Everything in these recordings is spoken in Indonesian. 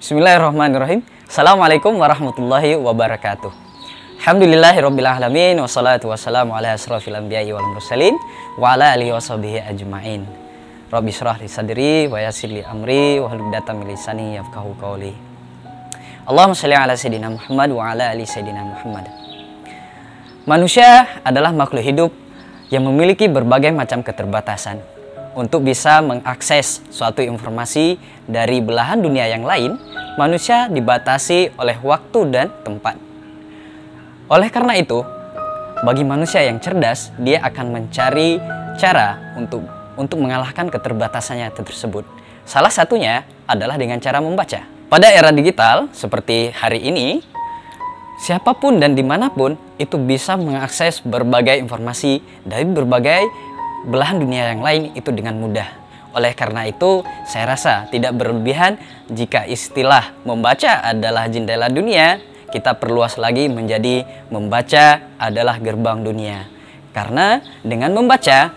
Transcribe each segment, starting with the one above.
Bismillahirrahmanirrahim. Assalamualaikum warahmatullahi wabarakatuh. Alhamdulillahirrabbilalamin. Wassalatu wassalamu ala asrafil anbiya'i wal mursalin wa ala alihi wa sahbihi ajma'in. Rabbi syrah li sadri wa yassir li amri wa hlul 'uqdatam min lisani yafqahu qawli. Allahumma shalli ala sayyidina Muhammad wa ala ali sayyidina Muhammad. Manusia adalah makhluk hidup yang memiliki berbagai macam keterbatasan. Untuk bisa mengakses suatu informasi dari belahan dunia yang lain, manusia dibatasi oleh waktu dan tempat. Oleh karena itu, bagi manusia yang cerdas, dia akan mencari cara untuk mengalahkan keterbatasannya tersebut. Salah satunya adalah dengan cara membaca. Pada era digital seperti hari ini, siapapun dan dimanapun itu bisa mengakses berbagai informasi dari berbagai belahan dunia yang lain itu dengan mudah. Oleh karena itu, saya rasa tidak berlebihan jika istilah membaca adalah jendela dunia, kita perluas lagi menjadi membaca adalah gerbang dunia. Karena dengan membaca,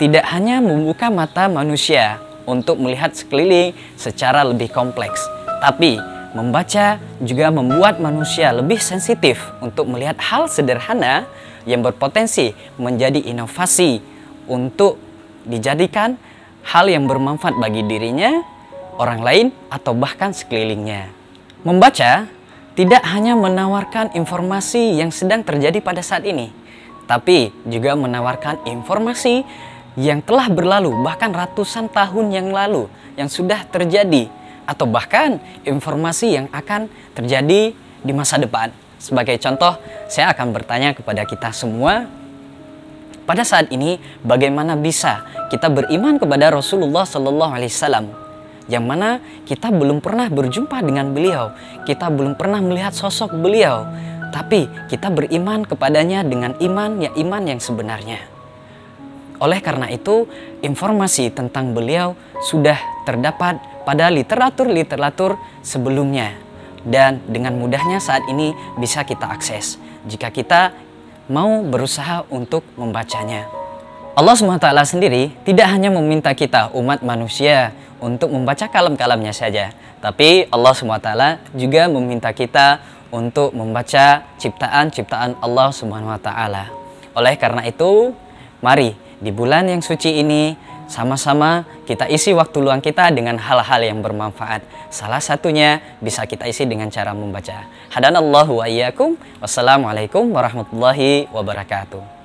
tidak hanya membuka mata manusia untuk melihat sekeliling secara lebih kompleks, tapi membaca juga membuat manusia lebih sensitif untuk melihat hal sederhana yang berpotensi menjadi inovasi untuk dijadikan hal yang bermanfaat bagi dirinya, orang lain, atau bahkan sekelilingnya. Membaca tidak hanya menawarkan informasi yang sedang terjadi pada saat ini, tapi juga menawarkan informasi yang telah berlalu, bahkan ratusan tahun yang lalu, yang sudah terjadi, atau bahkan informasi yang akan terjadi di masa depan. Sebagai contoh, saya akan bertanya kepada kita semua, pada saat ini bagaimana bisa kita beriman kepada Rasulullah Sallallahu Alaihi Wasallam, yang mana kita belum pernah berjumpa dengan beliau, kita belum pernah melihat sosok beliau, tapi kita beriman kepadanya dengan iman yang sebenarnya. Oleh karena itu, informasi tentang beliau sudah terdapat pada literatur sebelumnya, dan dengan mudahnya saat ini bisa kita akses jika kita mau berusaha untuk membacanya. Allah SWT sendiri tidak hanya meminta kita umat manusia untuk membaca kalam-kalamnya saja, tapi Allah SWT juga meminta kita untuk membaca ciptaan-ciptaan Allah SWT. Oleh karena itu, mari di bulan yang suci ini sama-sama kita isi waktu luang kita dengan hal-hal yang bermanfaat. Salah satunya bisa kita isi dengan cara membaca. Hadanallahu wa iyyakum. Wassalamualaikum warahmatullahi wabarakatuh.